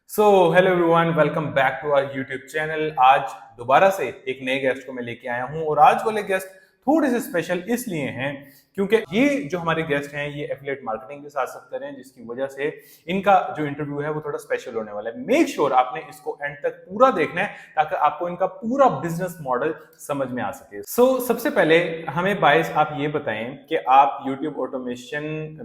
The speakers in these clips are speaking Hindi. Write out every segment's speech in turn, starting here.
So hello everyone, welcome back to our YouTube channel. आज दोबारा से एक नए गेस्ट को मैं लेके आया हूं और आज वाले गेस्ट थोड़े से स्पेशल इसलिए हैं क्योंकि ये जो हमारे गेस्ट हैं ये एफिलिएट मार्केटिंग के साथ साथ कर रहे हैं, जिसकी वजह से इनका जो इंटरव्यू है वो थोड़ा स्पेशल होने वाला है। मेक श्योर आपने इसको एंड तक पूरा देखना है ताकि आपको इनका पूरा बिजनेस मॉडल समझ में आ सके। सबसे पहले हमें बायस आप ये बताएं कि आप यूट्यूब ऑटोमेशन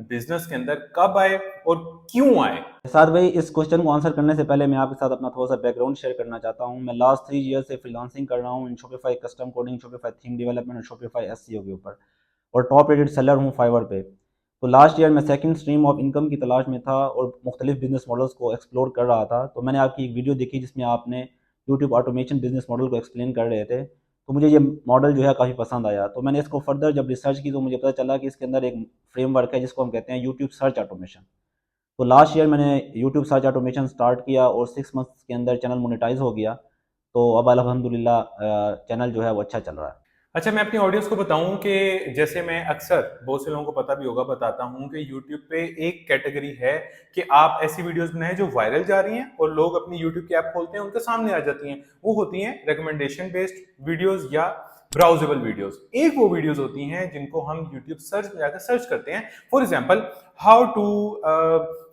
बिजनेस के अंदर कब आए और क्यों आए। साथ भाई, इस क्वेश्चन को आंसर करने से पहले मैं आपके साथ अपना थोड़ा सा बैकग्राउंड शेयर करना चाहता हूं। मैं लास्ट 3 ईयर से फ्रीलांसिंग कर रहा हूं in Shopify custom coding, Shopify theme development और शॉपिफाई एसईओ के ऊपर, और टॉप रेटेड सेलर हूं फाइवर पे। तो लास्ट ईयर मैं सेकंड स्ट्रीम ऑफ इनकम की तलाश में था और मुख्तलिफ बिजनेस मॉडल्स को एक्सप्लोर कर रहा था। तो मैंने आपकी एक वीडियो देखी जिसमें आपने यूट्यूब ऑटोमेशन बिजनेस मॉडल को एक्सप्लेन कर रहे थे। तो मुझे ये मॉडल जो है काफ़ी पसंद आया। तो मैंने इसको फर्दर जब रिसर्च की तो मुझे पता चला कि इसके अंदर एक फ्रेमवर्क है जिसको हम कहते हैं यूट्यूब सर्च ऑटोमेशन। तो लास्ट ईयर मैंने यूट्यूब सर्च ऑटोमेशन स्टार्ट किया और 6 मंथ्स के अंदर चैनल मोनेटाइज हो गया। तो अब अल्हम्दुलिल्लाह चैनल जो है वो अच्छा चल रहा है। अच्छा, मैं अपनी ऑडियंस को बताऊं कि जैसे मैं अक्सर बहुत से लोगों को पता भी होगा बताता हूं कि YouTube पे एक कैटेगरी है कि आप ऐसी वीडियोस बनाएं जो वायरल जा रही हैं और लोग अपनी YouTube की ऐप खोलते हैं उनके सामने आ जाती हैं। वो होती हैं रिकमेंडेशन बेस्ड वीडियोस या ब्राउजेबल वीडियोस। एक वो वीडियोस होती हैं जिनको हम YouTube सर्च में जाकर सर्च करते हैं। For example, how to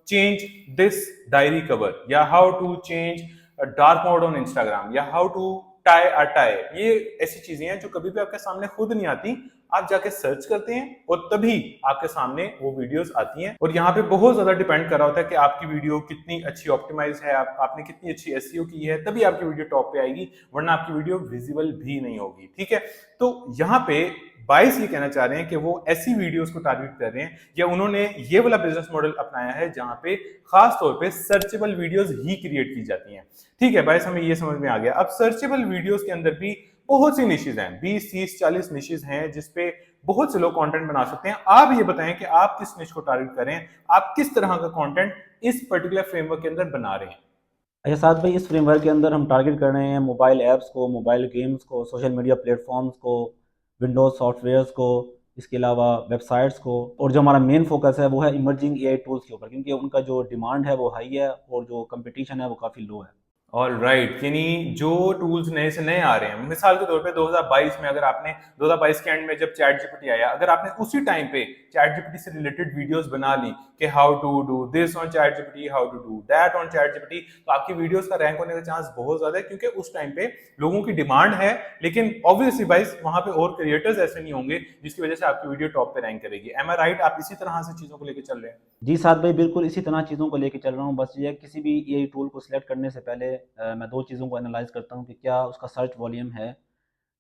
change this diary cover, या how to change dark mode on Instagram, या how to tie a tie. ये ऐसी चीजें हैं जो कभी भी आपके सामने खुद नहीं आती, आप जाके सर्च करते हैं और तभी आपके सामने वो वीडियोस आती हैं। और यहाँ पे बहुत ज्यादा डिपेंड कर रहा होता है कि आपकी वीडियो कितनी अच्छी ऑप्टिमाइज है, आपने कितनी अच्छी एसईओ की है, तभी आपकी वीडियो टॉप पे आएगी, वरना आपकी वीडियो विजिबल भी नहीं होगी। ठीक है, तो यहाँ पे बाइस ये कहना चाह रहे हैं कि वो ऐसी वीडियोस को टारगेट कर रहे हैं या उन्होंने ये वाला बिजनेस मॉडल अपनाया है जहां पे खास तौर पे सर्चेबल वीडियोस ही क्रिएट की जाती हैं। ठीक है बाइस, हमें ये समझ में आ गया। अब सर्चेबल वीडियोस के अंदर भी बहुत सी निशेज हैं, 20 30 40 निशेज हैं जिसपे बहुत से लोग कंटेंट बना सकते हैं। आप ये बताएं कि आप किस निश को टारगेट करें, आप किस तरह का कंटेंट इस पर्टिकुलर फ्रेमवर्क के अंदर बना रहे हैं। अच्छा साथ भाई, इस फ्रेमवर्क के अंदर हम टारगेट कर रहे हैं मोबाइल ऐप्स को, मोबाइल गेम्स को, सोशल मीडिया प्लेटफॉर्म्स को, विंडोज सॉफ्टवेयर्स को, इसके अलावा वेबसाइट्स को। और जो हमारा मेन फोकस है वो है इमर्जिंग एआई टूल्स के ऊपर, क्योंकि उनका जो डिमांड है वो हाई है और जो कंपटीशन है वो काफ़ी लो है। ऑल राइट, यानी जो टूल्स नए से नए आ रहे हैं, मिसाल के तौर पे 2022 में अगर आपने 2022 के एंड में जब चैट जीपीटी आया, अगर आपने उसी टाइम पे चैट जीपीटी से रिलेटेड वीडियोस बना ली कि how to do this on ChatGPT, how to do that on ChatGPT, तो आपकी वीडियोस का रैंक होने का चांस बहुत ज्यादा है, क्योंकि उस टाइम पे लोगों की डिमांड है। लेकिन ऑब्वियसली भाई वहां पे और क्रिएटर्स ऐसे नहीं होंगे जिसकी वजह से आपकी वीडियो टॉप पे रैंक करेगी। एम आई राइट? आप इसी तरह से चीजों को लेकर चल रहे हैं। जी साथ भाई, बिल्कुल इसी तरह चीज़ों को लेके चल रहा हूँ। बस ये है, किसी भी एआई टूल को सिलेक्ट करने से पहले मैं दो चीज़ों को एनालाइज करता हूँ कि क्या उसका सर्च वॉल्यूम है,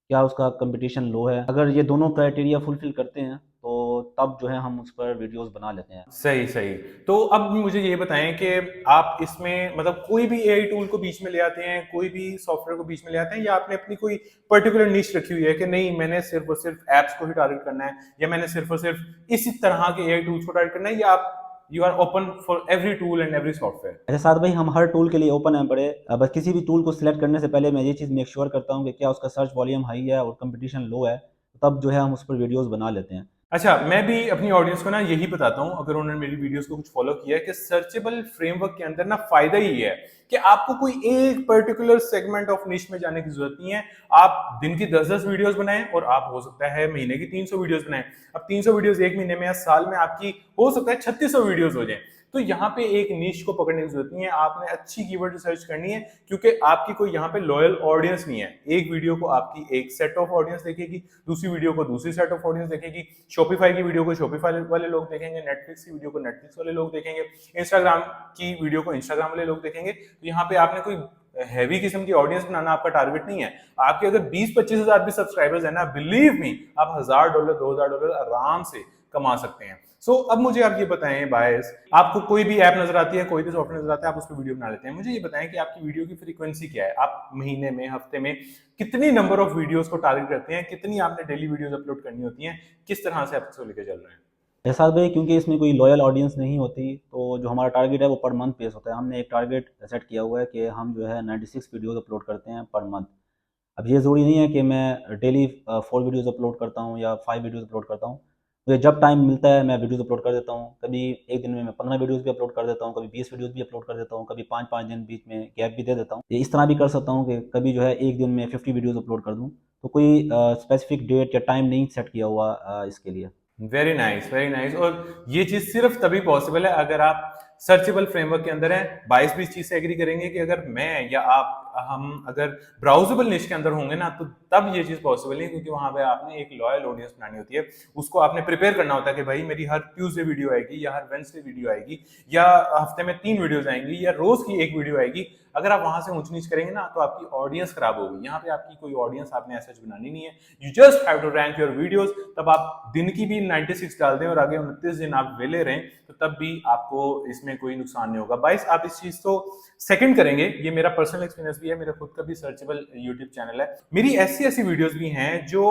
क्या उसका कंपटीशन लो है। अगर ये दोनों क्राइटेरिया फुलफिल करते हैं तो तब जो है हम उस पर वीडियोस बना लेते हैं। सही सही। तो अब मुझे ये बताएं कि आप इसमें मतलब कोई भी एआई टूल को बीच में ले आते हैं, कोई भी सॉफ्टवेयर को बीच में ले आते हैं, या आपने अपनी कोई पर्टिकुलर निश रखी हुई है कि नहीं मैंने सिर्फ और सिर्फ एप्स को ही टारगेट करना है, या मैंने सिर्फ और सिर्फ इसी तरह के एआई टूल्स को टारगेट करना है, या आप you are open for every tool and every software. ऐसे साथ भाई, हम हर टूल के लिए ओपन हैं पड़े। बस किसी भी टूल को सिलेक्ट करने से पहले मैं ये चीज़ मेक श्योर करता हूँ कि क्या उसका सर्च वॉल्यूम हाई है और कंपटीशन लो है, तब जो है हम उस पर वीडियोस बना लेते हैं। अच्छा, मैं भी अपनी ऑडियंस को ना यही बताता हूं, अगर उन्होंने मेरी वीडियोस को कुछ फॉलो किया है, कि सर्चेबल फ्रेमवर्क के अंदर ना फायदा ही है कि आपको कोई एक पर्टिकुलर सेगमेंट ऑफ निश में जाने की जरूरत नहीं है। आप दिन की 10-10 वीडियोस बनाएं और आप हो सकता है महीने की 300 वीडियोस बनाएं। अब 300 वीडियोस एक महीने में या साल में आपकी हो सकता है 3600 वीडियोस हो जाए। तो यहाँ पे एक निश को पकड़ने की जरूरत नहीं है, आपने अच्छी कीवर्ड रिसर्च करनी है, क्योंकि आपकी कोई यहाँ पे लॉयल ऑडियंस नहीं है। एक वीडियो को आपकी एक सेट ऑफ ऑडियंस देखेगी, दूसरी वीडियो को दूसरी सेट ऑफ ऑडियंस देखेगी, शॉपिफाई की वीडियो को शॉपिफाई वाले लोग देखेंगे, नेटफ्लिक्स की वीडियो को नेटफ्लिक्स वाले लोग देखेंगे, इंस्टाग्राम की वीडियो को इंस्टाग्राम वाले लोग देखेंगे। तो यहाँ पे आपने कोई हैवी किस्म की ऑडियंस बनाना आपका टारगेट नहीं है। आपके अगर 20-25 हजार भी सब्सक्राइबर्स है ना, बिलीव मी, आप $1000 $2000 आराम से कमा सकते हैं। अब मुझे आप ये बताएं बायस, आपको कोई भी ऐप नजर आती है, कोई भी सॉफ्टवेयर नजर आता है, आप उस पर वीडियो बना लेते हैं। मुझे ये बताएं कि आपकी वीडियो की फ्रीक्वेंसी क्या है, आप महीने में, हफ्ते में कितनी नंबर ऑफ वीडियोस को टारगेट करते हैं, कितनी आपने डेली वीडियोस अपलोड करनी होती हैं, किस तरह से आप इसको लेकर चल रहे हैं। एहसास भाई, क्योंकि इसमें कोई लॉयल ऑडियंस नहीं होती, तो जो हमारा टारगेट है वो पर मंथ बेस होता है। हमने एक टारगेट सेट किया हुआ है कि हम जो है 96 वीडियोस अपलोड करते हैं पर मंथ। अब ये ज़रूरी नहीं है कि मैं डेली 4 वीडियोस अपलोड करता हूँ या 5 वीडियोस अपलोड करता हूँ। मुझे जब टाइम मिलता है मैं वीडियोज़ अपलोड कर देता हूँ। कभी एक दिन में मैं 15 वीडियोज़ भी अपलोड कर देता हूँ, कभी 20 वीडियोज़ भी अपलोड कर देता हूँ, कभी 5-5 दिन बीच में गैप भी दे देता हूँ। ये इस तरह भी कर सकता हूँ कि कभी जो है एक दिन में 50 वीडियोज़ अपलोड कर दूँ। तो कोई स्पेसिफिक डेट या टाइम नहीं सेट किया हुआ इसके लिए। Very nice, very nice. और ये चीज सिर्फ तभी पॉसिबल है अगर आप सर्चेबल फ्रेमवर्क के अंदर हैं। 22 भी इस चीज से एग्री करेंगे कि अगर मैं या आप हम अगर ब्राउजेबल निश के अंदर होंगे ना, तो तब ये चीज पॉसिबल नहीं, क्योंकि वहां पे आपने एक लॉयल ऑडियंस बनानी होती है। उसको आपने प्रिपेयर करना होता है कि भाई मेरी हर ट्यूसडे वीडियो आएगी, या हर वेडनेसडे वीडियो आएगी, या हफ्ते में 3 वीडियोस आएंगी, या रोज की एक वीडियो आएगी। अगर आप वहां से ऊंच नीच करेंगे ना, तो आपकी ऑडियंस खराब होगी। यहाँ पे आपकी कोई ऑडियंस आपने ऐसा बनानी नहीं है। You just have to rank your videos. तब आप दिन की भी 96 डाल दें और आगे 29 दिन आप वेले रहें, तो तब भी आपको इसमें कोई नुकसान नहीं होगा। 22 आप इस चीज को सेकंड करेंगे। ये मेरा पर्सनल एक्सपीरियंस भी है, मेरा खुद का भी सर्चेबल यूट्यूब चैनल है। मेरी ऐसी ऐसी वीडियोस भी हैं जो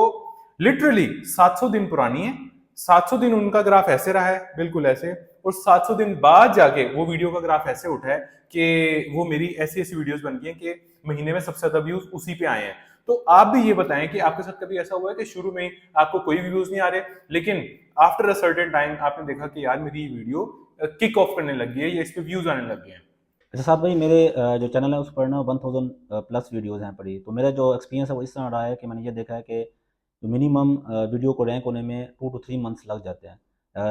लिटरली 700 दिन पुरानी है। 700 दिन उनका ग्राफ ऐसे रहा है, बिल्कुल ऐसे, और 700 दिन बाद जाके वो वीडियो का ग्राफ ऐसे उठा है कि वो मेरी ऐसी ऐसी वीडियोस बन गई हैं कि महीने में सबसे ज्यादा व्यूज उसी पे आए हैं। तो आप भी ये बताएं कि आपके साथ कभी ऐसा हुआ है कि शुरू में आपको कोई व्यूज नहीं आ रहे, लेकिन आफ्टर अ सर्टेन टाइम आपने देखा कि यार मेरी वीडियो किक ऑफ करने लग गई है या इस पे व्यूज आने लग गए हैं? अच्छा साहब भाई, मेरे जो चैनल है उस पर ना 1000 प्लस वीडियोज़ हैं पड़ी। तो मेरा जो एक्सपीरियंस है वो इस तरह रहा है कि मैंने ये देखा है कि मिनिमम वीडियो को रैंक होने में 2 टू 3 मंथ्स लग जाते हैं।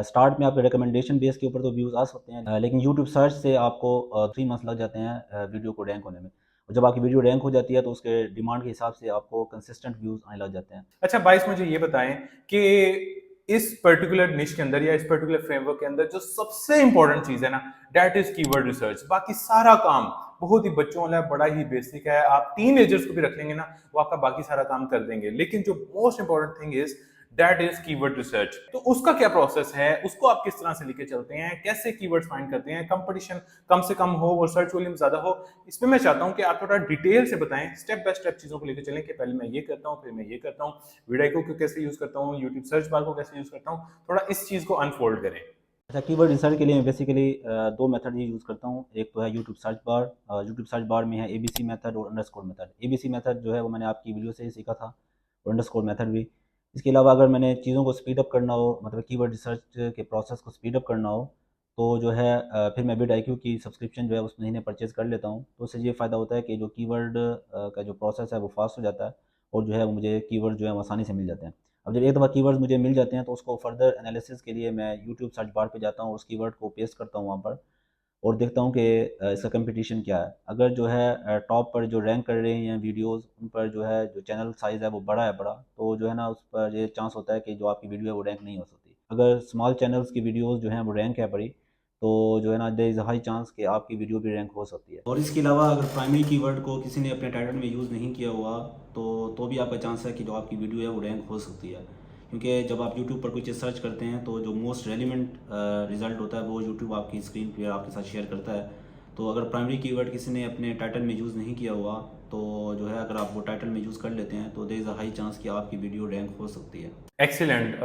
स्टार्ट में आपके रिकमेंडेशन बेस के ऊपर तो व्यूज़ आ सकते हैं, लेकिन यूट्यूब सर्च से आपको 3 मंथ्स लग जाते हैं वीडियो को रैंक होने में। और जब आपकी वीडियो रैंक हो जाती है तो उसके डिमांड के हिसाब से आपको कंसिस्टेंट व्यूज़ आने लग जाते हैं। अच्छा 22, मुझे ये बताएं कि इस पर्टिकुलर निश के अंदर या इस पर्टिकुलर फ्रेमवर्क के अंदर जो सबसे इंपॉर्टेंट चीज है ना, दैट इज कीवर्ड रिसर्च। बाकी सारा काम बहुत ही बच्चों वाला है, बड़ा ही बेसिक है। आप टीनेजर्स को भी रख लेंगे ना, वो आपका बाकी सारा काम कर देंगे। लेकिन जो most important thing is that is keyword research. तो उसका क्या प्रोसेस है, उसको आप किस तरह से लेके चलते हैं, कैसे कीवर्ड्स फाइंड करते हैं, कंपटीशन कम से कम हो और सर्च वॉल्यूम ज्यादा हो। इसमें मैं चाहता हूं कि आप थोड़ा डिटेल से बताएं, स्टेप बाय स्टेप चीजों को लेकर चलें कि पहले मैं ये करता हूं, फिर मैं ये करता हूं, वीडियो को कैसे यूज करता हूं, यूट्यूब सर्च बार को कैसे यूज करता हूं। थोड़ा इस चीज को अनफोल्ड करें। अच्छा, कीवर्ड रिसर्च के लिए मैं बेसिकली 2 मेथड ही यूज़ करता हूँ। एक तो है YouTube search bar. YouTube search bar में है एबीसी मेथड और अंडरस्कोर मेथड। एबीसी मेथड जो है वो मैंने आपकी वीडियो से ही सीखा था, और अंडरस्कोर मेथड भी। इसके अलावा अगर मैंने चीज़ों को स्पीड अप करना हो, मतलब कीवर्ड रिसर्च के प्रोसेस को स्पीड अप करना हो, तो जो है फिर मैं vidIQ की सब्सक्रिप्शन जो है उस महीने परचेज़ कर लेता हूँ। तो उससे ये फ़ायदा होता है कि जो कीवर्ड का जो प्रोसेस है वो फास्ट हो जाता है, और जो है वो मुझे कीवर्ड जो है वो आसानी से मिल जाते हैं। अब जब एक दफ़ा कीवर्ड्स मुझे मिल जाते हैं तो उसको फर्दर एनालिसिस के लिए मैं यूट्यूब सर्च बार पे जाता हूँ और उस कीवर्ड को पेस्ट करता हूँ वहाँ पर, और देखता हूँ कि इसका कंपटीशन क्या है। अगर जो है टॉप पर जो रैंक कर रहे हैं वीडियोज़, उन पर जो है जो चैनल साइज़ है वो बड़ा है बड़ा, तो जो है ना उस पर ये चांस होता है कि जो आपकी वीडियो है वो रैंक नहीं हो सकती। अगर स्मॉल चैनल्स की वीडियोज़ जो हैं वो रैंक है बड़ी, तो जो है ना there is a high chance कि आपकी वीडियो भी रैंक हो सकती है। और इसके अलावा अगर प्राइमरी कीवर्ड को किसी ने अपने टाइटल में यूज़ नहीं किया हुआ, तो भी आपका चांस है कि जो आपकी वीडियो है वो रैंक हो सकती है। क्योंकि जब आप यूट्यूब पर कोई चीज़ सर्च करते हैं तो जो मोस्ट रेलिवेंट रिज़ल्ट होता है वो यूट्यूब आपकी स्क्रीन पे आपके साथ शेयर करता है। तो अगर प्राइमरी कीवर्ड किसी ने अपने टाइटल में यूज़ नहीं किया हुआ, तो जो है अगर आप वो टाइटल में यूज़ कर लेते हैं तो there is a high chance कि आपकी वीडियो रैंक हो सकती है। एक्सीलेंट।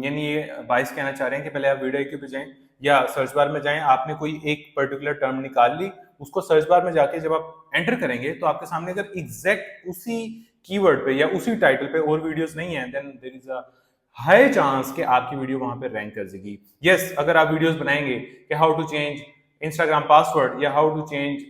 यानी ये 22 कहना चाह रहे हैं कि पहले आप वीडियो पे जाएं या सर्च बार में जाएं, आपने कोई एक पर्टिकुलर टर्म निकाल ली, उसको सर्च बार में जाके जब आप एंटर करेंगे तो आपके सामने अगर एग्जैक्ट उसी कीवर्ड पे या उसी टाइटल पे और वीडियोस नहीं है, then there is a high chance कि आपकी वीडियो वहां पे रैंक कर जाएगी। यस, अगर आप वीडियोस बनाएंगे कि how to change Instagram password या how to change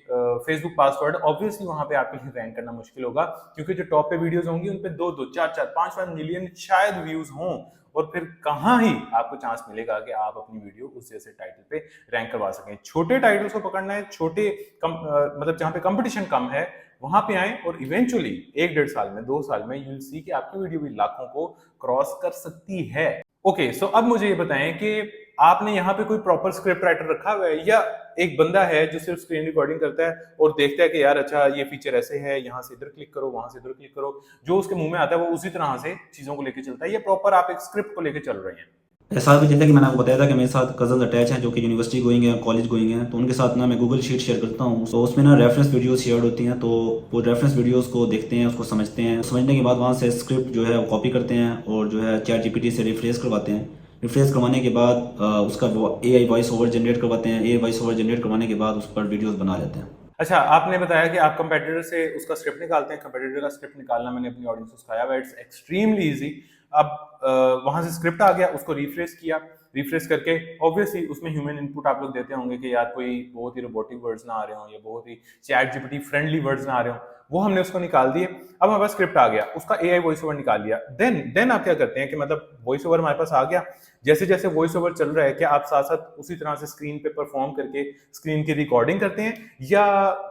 Facebook password, obviously वहां पे आपके लिए रैंक करना मुश्किल होगा, क्योंकि जो टॉप पे वीडियोस होंगी उन पे 2-2, 4-4, 5-5 मिलियन शायद व्यूज हों, और फिर कहां ही आपको चांस मिलेगा कि आप अपनी वीडियो उस जैसे टाइटल पे रैंक करवा सकें। छोटे टाइटल्स को पकड़ना है, छोटे मतलब जहां पे कंपटीशन कम है वहां पे आए, और इवेंचुअली 1-1.5 साल में, 2 साल में यू विल सी कि आपकी वीडियो भी लाखों को क्रॉस कर सकती है। ओके, सो अब मुझे ये बताएं कि आपने यहाँ पे कोई प्रॉपर स्क्रिप्ट राइटर रखा हुआ है, या एक बंदा है जो सिर्फ स्क्रीन रिकॉर्डिंग करता है और देखता है कि यार अच्छा ये फीचर ऐसे है, यहाँ से इधर क्लिक करो, वहां से इधर क्लिक करो, जो उसके मुंह में आता है वो उसी तरह से चीजों को लेकर चलता है, ये प्रॉपर आप एक स्क्रिप्ट को लेकर चल रहे हैं? ऐसा भी जैसा कि मैंने आपको बताया था कि मेरे साथ कज़न्स अटैच हैं जो कि यूनिवर्सिटी गोइंग हैं, कॉलेज गोइंग हैं, तो उनके साथ ना मैं गूगल शीट शेयर करता हूँ। तो उसमें ना रेफरेंस वीडियोस शेयर होती हैं, तो वो रेफरेंस वीडियोस को देखते हैं, उसको समझते हैं। समझने के बाद वहाँ से स्क्रिप्ट जो है वो कॉपी करते हैं और जो है चैट जीपीटी से रिफ्रेश करवाते हैं। रिफ्रेश करवाने के बाद उसका AI वॉइस ओवर जनरेट करवाते हैं। AI वॉइस ओवर जनरेट करवाने के बाद उस पर वीडियोज़ बना लेते हैं। अच्छा, आपने बताया कि आप कंपेटिटर से उसका स्क्रिप्ट निकालते हैं। कंपेटिटर का स्क्रिप्ट निकालना मैंने अपनी ऑडियंस को सिखाया हुआ है, इट्स एक्सट्रीमली इजी। अब वहां से स्क्रिप्ट आ गया, उसको रिफ्रेश किया, रिफ्रेश करके ऑब्वियसली उसमें ह्यूमन इनपुट आप लोग देते होंगे कि यार कोई बहुत ही रोबोटिक वर्ड्स ना आ रहे हो या बहुत ही चैट जीपीटी फ्रेंडली वर्ड्स ना आ रहे हो, वो हमने उसको निकाल दिए। अब हमारे पास स्क्रिप्ट आ गया, उसका एआई वॉइस ओवर निकाल लिया। देन आप क्या करते हैं कि मतलब वॉइस ओवर हमारे पास आ गया, जैसे जैसे वॉइस ओवर चल रहा है क्या आप साथ साथ उसी तरह से स्क्रीन पे परफॉर्म करके स्क्रीन की रिकॉर्डिंग करते हैं या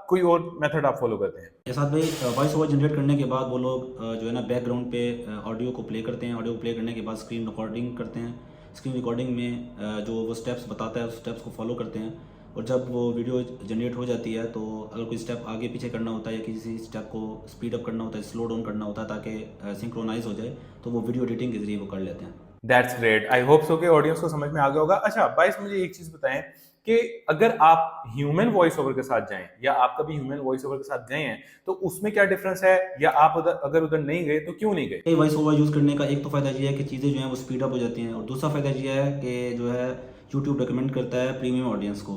कोई और मेथड आप फॉलो करते हैं? साथ भाई वॉइस ओवर जनरेट करने के बाद वो लोग जो है ना बैकग्राउंड पे ऑडियो को प्ले करते हैं। ऑडियो को प्ले करने के बाद स्क्रीन रिकॉर्डिंग करते हैं। स्क्रीन रिकॉर्डिंग में जो वो स्टेप्स बताता है उस स्टेप्स को फॉलो करते हैं। और जब वो वीडियो जनरेट हो जाती है तो अगर कोई स्टेप आगे पीछे करना होता है या किसी स्टेप को स्पीड अप करना होता है, स्लो डाउन करना होता है ताकि सिंक्रोनाइज हो जाए, तो वो वीडियो एडिटिंग के जरिए वो कर लेते हैं। That's great, I hope so कि ऑडियंस को समझ में आ गया होगा। अच्छा बाइस, मुझे एक चीज बताएं कि अगर आप ह्यूमन वॉइस ओवर के साथ जाएं या आप कभी ह्यूमन वॉइस ओवर के साथ गए हैं तो उसमें क्या डिफरेंस है, या आप अगर उधर नहीं गए तो क्यों नहीं गए? वॉइस ओवर यूज़ करने का एक तो फ़ायदा ये है कि चीज़ें जो हैं वो स्पीड अप हो जाती हैं, और दूसरा फ़ायदा ये है कि जो है यूट्यूब रिकमेंड करता है प्रीमियम ऑडियंस को।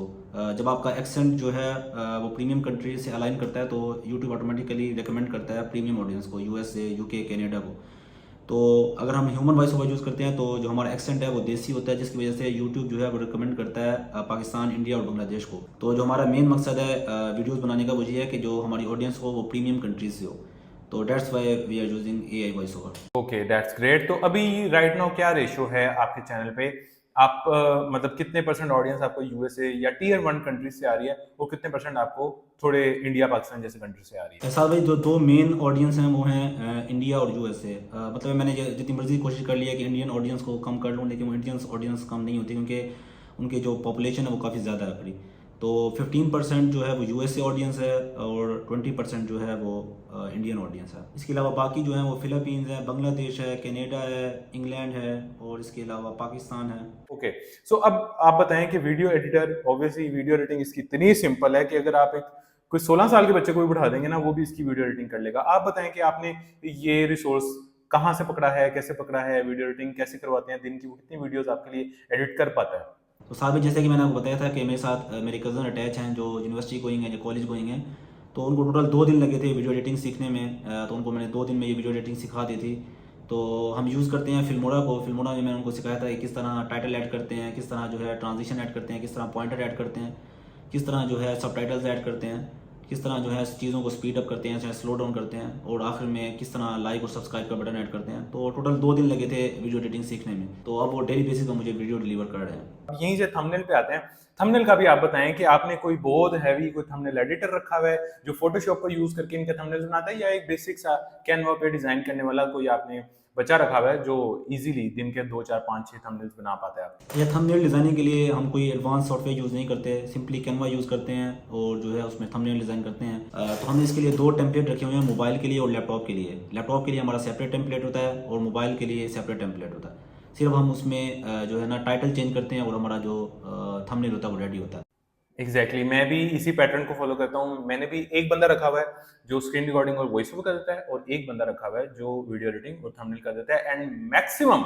जब आपका एक्सेंट जो है वो प्रीमियम कंट्री से अलाइन करता है तो यूट्यूब ऑटोमेटिकली रिकमेंड करता है प्रीमियम ऑडियंस को, यूएसए, यूके, कनाडा को। तो अगर हम ह्यूमन वॉइस ओवर यूज़ करते हैं तो जो हमारा एक्सेंट है वो देसी होता है, जिसकी वजह से यूट्यूब जो है वो रिकमेंड करता है पाकिस्तान, इंडिया और बांग्लादेश को। तो जो हमारा मेन मकसद है वीडियोस बनाने का वो ये है कि जो हमारी ऑडियंस हो वो प्रीमियम कंट्रीज से हो। तो that's why we are using AI voice over. Okay, that's great. तो अभी राइट नाउ क्या रेशियो है आपके चैनल पे? आप मतलब कितने परसेंट ऑडियंस आपको यूएसए या टीयर 1 कंट्री से आ रही है, और कितने परसेंट आपको थोड़े इंडिया पाकिस्तान जैसे कंट्री से आ रही है? ऐसा भाई जो दो मेन ऑडियंस हैं वो हैं इंडिया और यूएसए। मतलब मैंने जितनी मर्जी कोशिश कर ली है कि इंडियन ऑडियंस को कम कर लूँ, लेकिन वो इंडियन ऑडियंस कम नहीं होती क्योंकि उनकी जो पॉपुलेशन है वो काफ़ी ज़्यादा है बड़ी। तो 15% जो है वो यूएसए ऑडियंस है और 20% जो है वो इंडियन ऑडियंस है। इसके अलावा बाकी जो है वो फिलीपींस है, बांग्लादेश है, कनाडा है, इंग्लैंड है और इसके अलावा पाकिस्तान है। ओके, सो अब आप बताएं कि video editor, obviously video editing इसकी इतनी सिंपल है कि अगर आप एक कोई 16 साल के बच्चे को भी बिठा देंगे ना, वो भी इसकी वीडियो एडिटिंग कर लेगा। आप बताएं कि आपने ये रिसोर्स कहाँ से पकड़ा है, कैसे पकड़ा है, वीडियो एडिटिंग कैसे करवाते हैं, दिन की वो कितनी वीडियोस आपके लिए एडिट कर पाता है? तो साथ में जैसे कि मैंने आपको बताया था कि मेरे साथ मेरे कज़न अटैच हैं जो यूनिवर्सिटी गोइंग हैं, जो कॉलेज गोइंग हैं। तो उनको टोटल 2 दिन लगे थे वीडियो एडिटिंग सीखने में। तो उनको मैंने 2 दिन में ये वीडियो एडिटिंग सिखा दी थी। तो हम यूज़ करते हैं फिल्मोरा को। फिल्मोरा में मैंने उनको सिखाया था कि किस तरह टाइटल ऐड करते हैं, किस तरह जो है ट्रांजिशन ऐड करते हैं, किस तरह पॉइंटर ऐड करते हैं, किस तरह जो है सबटाइटल्स ऐड करते हैं, किस तरह जो है चीज़ों को स्पीड अप करते हैं, चाहे स्लो डाउन करते हैं, और आखिर में किस तरह लाइक और सब्सक्राइब का बटन ऐड करते हैं। तो टोटल 2 दिन लगे थे वीडियो एडिटिंग सीखने में। तो अब वो डेली बेसिस पर मुझे वीडियो डिलीवर कर रहे हैं। अब यहीं से थंबनेल पे आते हैं। थंबनेल का भी आप बताएं कि आपने कोई बहुत हैवी कोई थंबनेल एडिटर रखा हुआ है जो फोटोशॉप को यूज करके इनके थंबनेल बनाता है, या एक बेसिक सा कैनवा पे डिजाइन करने वाला कोई आपने बचा रखा हुआ है जो इजीली दिन के 2, 4, 5, 6 थंबनेल्स बना पाता है आप? या थंबनेल डिज़ाइनिंग के लिए हम कोई एडवांस सॉफ्टवेयर यूज़ नहीं करते, सिंपली कैनवा यूज़ करते हैं और जो है उसमें थंबनेल डिज़ाइन करते हैं। तो हमने इसके लिए 2 टेम्पलेट रखे हुए हैं, मोबाइल के लिए और लैपटॉप के लिए। लैपटॉप के लिए हमारा सेपरेट टेम्पलेट होता है और मोबाइल के लिए सेपरेट टेम्पलेट होता है। सिर्फ हम उसमें जो है ना टाइटल चेंज करते हैं और हमारा जो थंबनेल होता है वो रेडी होता है। एग्जैक्टली, मैं भी इसी पैटर्न को फॉलो करता हूँ। मैंने भी एक बंदा रखा हुआ है जो स्क्रीन रिकॉर्डिंग और वॉइस ओवर कर देता है, और एक बंदा रखा हुआ है जो वीडियो एडिटिंग और थंबनेल कर देता है। एंड मैक्सिमम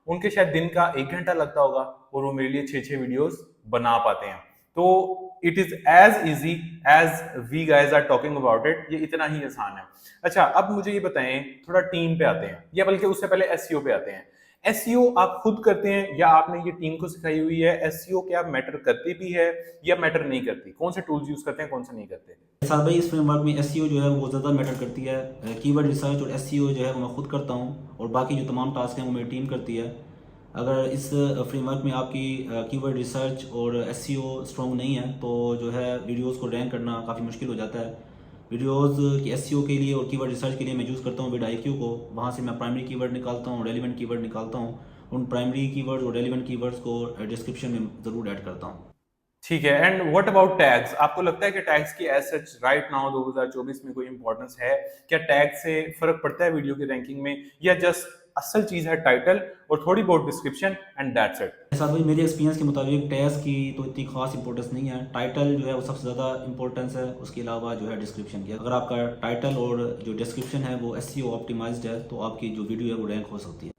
उनके शायद दिन का 1 घंटा लगता होगा और वो मेरे लिए 6-6 वीडियोस बना पाते हैं। तो it is as easy as we guys are talking about it, ये इतना ही आसान है। अच्छा, अब मुझे ये बताएं, थोड़ा टीम पे आते हैं, या बल्कि उससे पहले एसईओ पे आते हैं। एसईओ आप खुद करते हैं या आपने ये टीम को सिखाई हुई है? एसईओ क्या मैटर करती भी है या मैटर नहीं करती? कौन से टूल्स यूज करते हैं, कौन से नहीं करते? साथ भाई इस फ्रेमवर्क में एसईओ जो है वो ज़्यादा मैटर करती है। कीवर्ड रिसर्च और एसईओ जो है वो मैं खुद करता हूँ और बाकी जो तमाम टास्क हैं वो मेरी टीम करती है। अगर इस फ्रेमवर्क में आपकी कीवर्ड रिसर्च और एसईओ स्ट्रॉन्ग नहीं है तो जो है वीडियोस को रैंक करना काफ़ी मुश्किल हो जाता है। वीडियोस की एसईओ के लिए और कीवर्ड रिसर्च के लिए मैं यूज़ करता हूँ vidIQ को। वहाँ से मैं प्राइमरी कीवर्ड निकालता हूँ, रेलिवेंट कीवर्ड निकालता हूँ। उन प्राइमरी कीवर्ड्स और रेलिवेंट कीवर्ड्स को डिस्क्रिप्शन में ज़रूर ऐड करता हूँ। ठीक है। And what about tags? आपको लगता है कि टैग्स की एज सच राइट नाउ 2024 में कोई इंपॉर्टेंस है? क्या टैग से फर्क पड़ता है वीडियो की रैंकिंग में, या जस्ट असल चीज है टाइटल और थोड़ी बहुत डिस्क्रिप्शन एंड दैट्स इट? साथ भाई मेरे एक्सपीरियंस के मुताबिक टैग्स की तो इतनी खास इंपॉर्टेंस नहीं है। टाइटल जो है वो सबसे ज़्यादा इंपॉर्टेंस है, उसके अलावा जो है डिस्क्रिप्शन की। अगर आपका टाइटल और जो डिस्क्रिप्शन है वो एसईओ ऑप्टिमाइज्ड है तो आपकी जो वीडियो है वो रैंक हो सकती है।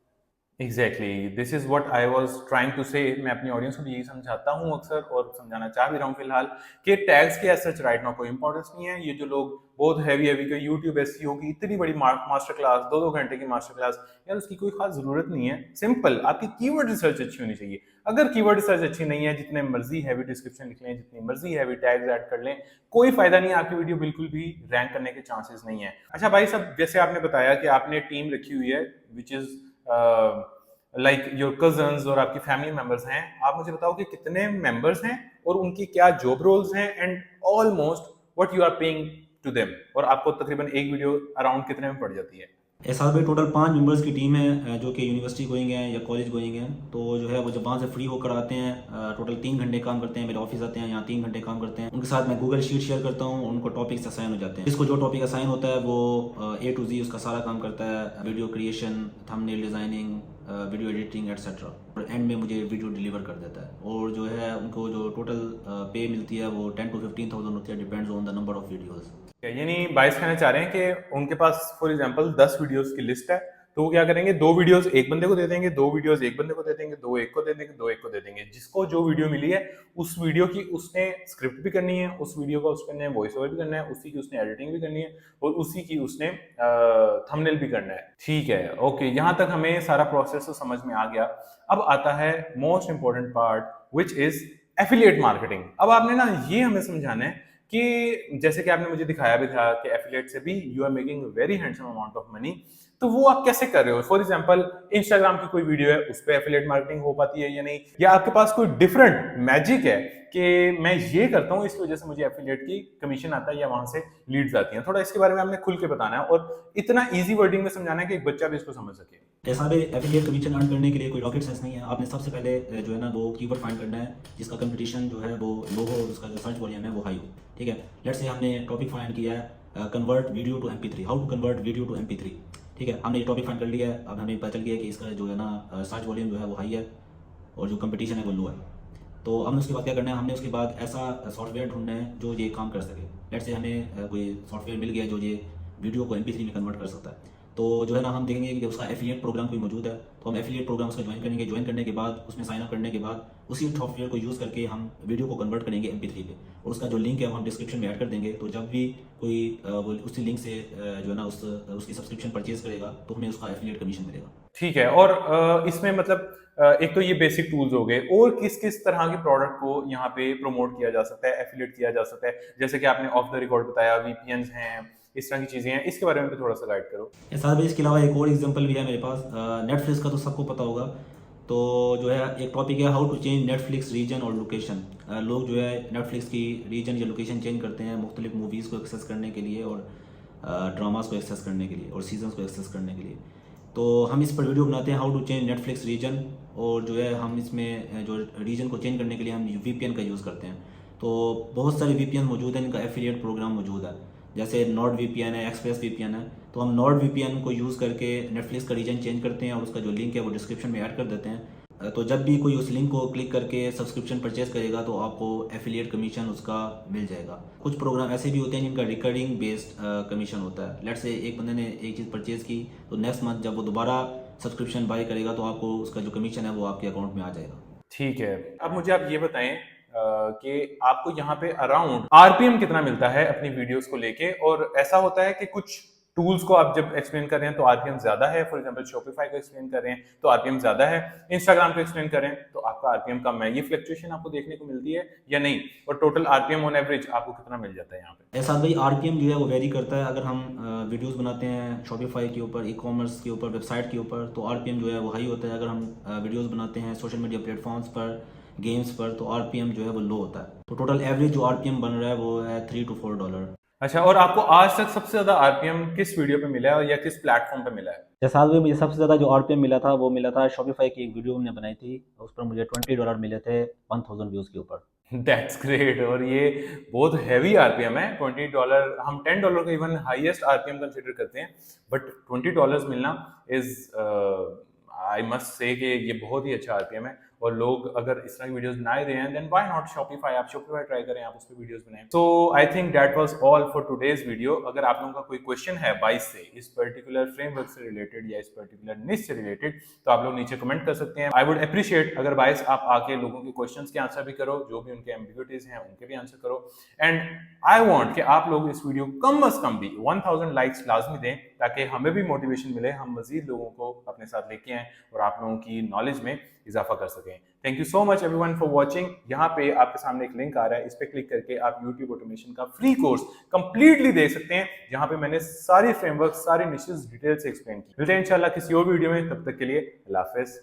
Exactly, this is what I was trying to say. मैं अपनी ऑडियंस को भी यही समझाता हूँ अक्सर, और समझाना चाह भी रहा हूँ फिलहाल, कि टैग्स के एज सच राइट नाउ कोई इंपॉर्टेंस नहीं है। ये जो लोग बहुत हैवी हैवी के यूट्यूब एसईओ की इतनी बड़ी मास्टर क्लास, 2-2 घंटे की मास्टर क्लास, यार उसकी कोई खास जरूरत नहीं है। सिंपल आपकी कीवर्ड रिसर्च अच्छी होनी चाहिए। अगर कीवर्ड रिसर्च अच्छी नहीं है, जितने मर्जी हैवी डिस्क्रिप्शन लिख लें, जितनी मर्जी हैवी टैग्स ऐड कर लें, कोई फायदा नहीं है, आपकी वीडियो बिल्कुल भी रैंक करने के चांसेस नहीं है। अच्छा भाई साहब, जैसे आपने बताया कि आपने टीम रखी हुई है which is like your cousins और आपकी फैमिली मेंबर्स हैं, आप मुझे बताओ कि कितने मेंबर्स हैं और उनकी क्या जॉब रोल्स हैं, and almost what you are paying to them, और आपको तकरीबन एक वीडियो अराउंड कितने में पड़ जाती है? एस आर टोटल 5 मेंबर्स की टीम है जो कि यूनिवर्सिटी गोइंग है या कॉलेज गोइंग है। तो जो है वो जब वहाँ से फ्री होकर आते हैं टोटल 3 घंटे काम करते हैं, मेरे ऑफिस आते हैं, यहाँ 3 घंटे काम करते हैं। उनके साथ मैं गूगल शीट शेयर करता हूँ, उनको टॉपिक्स असाइन हो जाते हैं। जिसको जो टॉपिक असाइन होता है वो A to Z उसका सारा काम करता है, video creation, thumbnail designing, video editing etcetera, और एंड में मुझे वीडियो डिलीवर कर देता है। और जो है उनको जो टोटल पे मिलती है वो 10 to 15,000 होती है, depends on the number of videos. यानी बाइस कहना चाह रहे हैं कि उनके पास फॉर एग्जांपल 10 वीडियोस की लिस्ट है, तो वो क्या करेंगे, 2 वीडियोस एक बंदे को दे देंगे, 2 वीडियोस एक बंदे को दे देंगे, 2 एक को दे देंगे, 2 एक को दे देंगे। जिसको जो वीडियो मिली है उस वीडियो की उसने स्क्रिप्ट भी करनी है, उस वीडियो का उसने वॉइस ओवर भी करना है, उसी की उसने एडिटिंग भी करनी है, और उसी की उसने थंबनेल भी करना है। ठीक है, ओके, यहाँ तक हमें सारा प्रोसेस तो समझ में आ गया। अब आता है most important part which is affiliate marketing. अब आपने ना ये हमें समझाना है कि जैसे कि आपने मुझे दिखाया भी था कि एफिलिएट से भी you are making very handsome amount of money, तो वो आप कैसे कर रहे हो? फॉर एग्जांपल इंस्टाग्राम की कोई वीडियो है, उस पर एफिलिएट मार्केटिंग हो पाती है या नहीं, या आपके पास कोई डिफरेंट मैजिक है कि मैं ये करता हूँ इसकी वजह से मुझे एफिलिएट की कमीशन आता है या वहां से लीड्स आती हैं? थोड़ा इसके बारे में आपने खुल के बताना है और इतना इजी वर्डिंग में समझाना है कि एक बच्चा भी इसको समझ सके। ऐसा भी एफिलिएट कमीशन अर्न करने के लिए कोई रॉकेट साइंस नहीं है। आपने सबसे पहले जो है ना वो कीवर्ड फाइंड करना है जिसका कंपटीशन जो है वो लो हो, उसका जो सर्च वॉल्यूम है वो हाई हो। ठीक है, लेट्स से हमने टॉपिक फाइंड किया है convert video to MP3, how to convert video to MP3। ठीक है, हमने ये टॉपिक फाइंड कर लिया है। अब हमें पता चल गया है कि इसका जो है ना सर्च वॉल्यूम जो है वो हाई है और जो कंपटीशन है वो लो है। तो हमने उसके बाद क्या करना है, हमने उसके बाद ऐसा सॉफ्टवेयर ढूंढना है जो ये काम कर सके। लेट्स से हमें कोई सॉफ्टवेयर मिल गया जो ये वीडियो को MP3 में कन्वर्ट कर सकता है। तो जो है ना हम देखेंगे कि उसका एफिलिएट प्रोग्राम कोई मौजूद है, तो हम एफिलिएट प्रोग्राम उसका ज्वाइन करेंगे। ज्वाइन करने के बाद उसमें साइन अप करने के बाद उसी सॉफ्टवेयर को यूज़ करके हम वीडियो को कन्वर्ट करेंगे MP3 पे, और उसका जो लिंक है वो हम डिस्क्रिप्शन में ऐड कर देंगे। तो जब भी कोई वो उसी लिंक से जो है ना उसकी सब्सक्रिप्शन परचेज करेगा तो हमें उसका एफिलिएट कमीशन मिलेगा। ठीक है, और इसमें मतलब एक तो ये बेसिक टूल्स हो गए, और किस किस तरह के प्रोडक्ट को यहाँ पे प्रमोट किया जा सकता है, एफिलिएट किया जा सकता है? जैसे कि आपने ऑफ द रिकॉर्ड बताया, VPNs हैं, इस तरह की चीजें हैं, इसके बारे में भी थोड़ा सा गाइड करो। साथ में इसके अलावा एक और एग्जांपल भी है मेरे पास। नेटफ्लिक्स का तो सबको पता होगा। तो जो है एक टॉपिक है how to change Netflix region और लोकेशन। लोग जो है नेटफ्लिक्स की रीजन या लोकेशन चेंज करते हैं मुख्तलिफ मूवीज़ को एक्सेस करने के लिए और ड्रामास को एक्सेस करने के लिए और सीजन्स को एक्सेस करने के लिए। तो हम इस पर वीडियो बनाते हैं how to change Netflix region, और जो है हम इसमें जो रीजन को चेंज करने के लिए हम VPN का यूज़ करते हैं। तो बहुत सारे VPN मौजूद हैं, इनका एफिलिएट प्रोग्राम मौजूद है। जैसे नॉर्ड VPN है, एक्सप्रेस VPN है। तो हम नॉर्ड VPN को यूज़ करके नेटफ्लिक्स का रीजन चेंज करते हैं और उसका जो लिंक है वो डिस्क्रिप्शन में ऐड कर देते हैं। तो जब भी कोई उस लिंक को क्लिक करके सब्सक्रिप्शन परचेज करेगा तो आपको एफिलिएट कमीशन उसका मिल जाएगा। कुछ प्रोग्राम ऐसे भी होते हैं जिनका रिकरिंग बेस्ड कमीशन होता है। लेट्स से एक बंदे ने एक चीज़ परचेज की, तो नेक्स्ट मंथ जब वो दोबारा सब्सक्रिप्शन बाय करेगा तो आपको उसका जो कमीशन है वो आपके अकाउंट में आ जाएगा। ठीक है, अब मुझे आप ये बताएं कि आपको यहाँ पे अराउंड RPM कितना मिलता है अपनी वीडियोस को लेके? और ऐसा होता है कि कुछ टूल्स को आप जब एक्सप्लेन कर रहे हैं तो RPM ज्यादा है, फॉर एग्जांपल शॉपिफाई को एक्सप्लेन कर रहे हैं तो RPM ज्यादा है, इंस्टाग्राम को एक्सप्लेन कर रहे हैं तो आपका RPM कम है। ये फ्लक्चुएशन आपको देखने को मिलती है या नहीं? और टोटल RPM ऑन एवरेज आपको कितना मिल जाता है यहाँ पे? ऐसा भाई RPM जो है वो वेरी करता है। अगर हम वीडियोस बनाते हैं शॉपिफाई के ऊपर, ई-कॉमर्स के ऊपर, वेबसाइट के ऊपर, तो RPM जो है वो हाई होता है। अगर हम वीडियोस बनाते हैं सोशल मीडिया प्लेटफॉर्म्स पर, गेम्स पर, तो RPM जो है वो लो होता है। तो टोटल एवरेज जो RPM बन रहा है वो है $3 to $4। अच्छा, और आपको आज तक सबसे ज्यादा RPM किस वीडियो पे मिला है या किस प्लेटफॉर्म पे मिला है? जैसा भी मुझे सबसे ज़्यादा जो RPM मिला था वो मिला था शॉपिफाई की एक वीडियो हमने बनाई थी, उस पर मुझे $20 मिले थे 1000 व्यूज़ के ऊपर। That's great. और ये बहुत हैवी RPM है, $20। हम $10 का इवन हाईएस्ट RPM कंसिडर करते हैं, बट $20 मिलना इज आई मस्ट से कि ये बहुत ही अच्छा RPM है। और लोग अगर इस तरह की वीडियोस बना ही रहे हैं देन व्हाई नॉट शॉपिफाई, आप शॉपिफाई ट्राई करें, आप उस पर वीडियोस बनाएं। So I think that was all for today's video. अगर आप लोगों का कोई क्वेश्चन है बाइस से, इस पर्टिकुलर फ्रेमवर्क से रिलेटेड या इस पर्टिकुलर निश से रिलेटेड, तो आप लोग नीचे कमेंट कर सकते हैं। आई वुड अप्रिशिएट अगर बाइस आप आके लोगों के क्वेश्चंस के आंसर भी करो, जो भी उनके एम्बिग्यूटीज हैं उनके भी आंसर करो। एंड आई वांट कि आप लोग इस वीडियो को कम अज कम भी 1000 लाइक्स लाजमी दें, ताकि हमें भी मोटिवेशन मिले, हम मजीद लोगों को अपने साथ लेके आएं और आप लोगों की नॉलेज में इजाफा कर सकें। Thank you so much everyone for watching. यहाँ पे आपके सामने एक लिंक आ रहा है, इस पे क्लिक करके आप YouTube ऑटोमेशन का फ्री कोर्स कंप्लीटली देख सकते हैं, जहाँ पे मैंने सारी फ्रेमवर्क, सारी निशेस डिटेल से एक्सप्लेन की। मिलते हैं इंशाल्लाह किसी और वीडियो में, तब तक के लिए अल्लाह हाफिज।